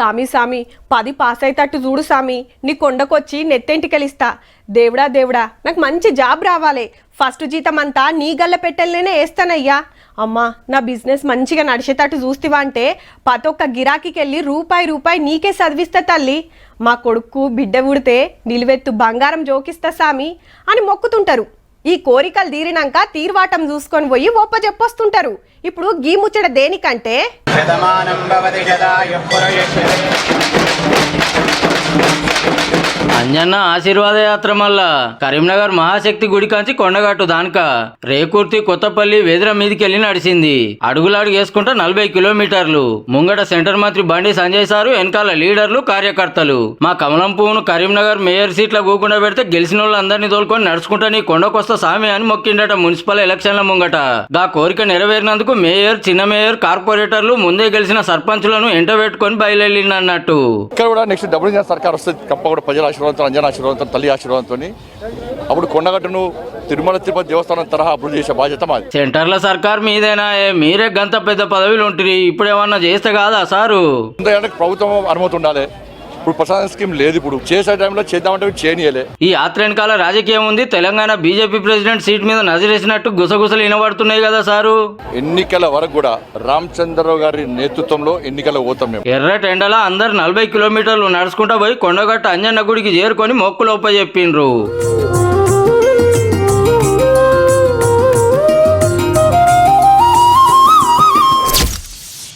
సామి సామి 10 పాస్ అయితట్టు చూడు సామి, నీ కొండకొచ్చి నెత్తెంటికెలిస్తా. దేవుడా దేవుడా, నాకు మంచి జాబ్ రావాలి. ఫస్ట్ జీతం అంతా నీ గల్ల పెట్టెల్లోనే వేస్తానయ్యా. అమ్మా, నా బిజినెస్ మంచిగా నడిచేటట్టు చూస్తావా అంటే ప్రతి ఒక్క గిరాకీకి వెళ్ళి రూపాయి నీకే చదివిస్తా తల్లి. మా కొడుకు బిడ్డ ఉడితే నిలువెత్తు బంగారం జోకిస్తా సామి అని మొక్కుతుంటారు. ఈ కోరికలు తీరినాక తీర్వాటం చూసుకొని పోయి ఒప్ప చెప్పొస్తుంటారు. ఇప్పుడు గీ ముచ్చట దేనికంటే అంజన్న ఆశీర్వాద యాత్ర మల్ల కరీంనగర్ మహాశక్తి గుడి కాంచి కొండగట్టు దానిక రేకుర్తి కొత్తపల్లి వేదిర మీదికి వెళ్ళి నడిచింది. అడుగులాడుగు వేసుకుంటా 40 కిలోమీటర్లు. ముంగట సెంటర్ మంత్రి బండి సంజయ్ సారు, వెనకాల లీడర్లు కార్యకర్తలు. మా కమలం పువ్వును కరీంనగర్ మేయర్ సీట్ల కూకుండా పెడితే గెలిచిన వాళ్ళందరినీ తోలుకొని నడుచుకుంటా నీ కొండకొస్తా సామి అని మొక్కిండట మున్సిపల్ ఎలక్షన్ల ముంగట. గా కోరిక నెరవేరినందుకు మేయర్, చిన్న మేయర్, కార్పొరేటర్లు, ముందే గెలిచిన సర్పంచులను ఎంట పెట్టుకొని బయలుదేరినట్టు. ఇక్కడ కూడా నెక్స్ట్ డబుల్ ఇంజన్ సర్కార్ వస్తుంది తప్పకుండా. ప్రజల ఆశీర్వాదంతో, అంజన ఆశీర్వాదంతో, తల్లి ఆశీర్వాదంతో అప్పుడు కొండగట్టును తిరుమల తిరుపతి దేవస్థానం తరహా అభివృద్ధి చేసే బాధ్యత మాది. సెంటర్ల సర్కార్ మీదేనా? మీరే గంత పెద్ద పదవిలో ఉంటుంది, ఇప్పుడు ఏమన్నా చేస్తే కాదా సారు? ప్రభుత్వం అనుమతి ఉండాలి. ఇప్పుడు ప్రసాదం స్కీమ్ లేదు. ఇప్పుడు చేసే టైంలో చేద్దామంటే చేయనియలే. ఈ యాత్ర వెనకాల రాజకీయం ఉంది. తెలంగాణ బీజేపీ ప్రెసిడెంట్ సీట్ మీద నజరేసినట్టు గుసగుసలు వినబడుతున్నాయి కదా సారు. ఎన్నికల వరకు కూడా రామచంద్రరావు గారి నేతృత్వంలో ఎన్నికల పోతాం మేము. ఎర్రటి ఎండల అందరు 40 కిలోమీటర్లు నడుచుకుంటా పోయి కొండగట్టు అంజన్న గుడికి చేరుకొని మొక్కులు ఒప్ప చెప్పిండ్రు.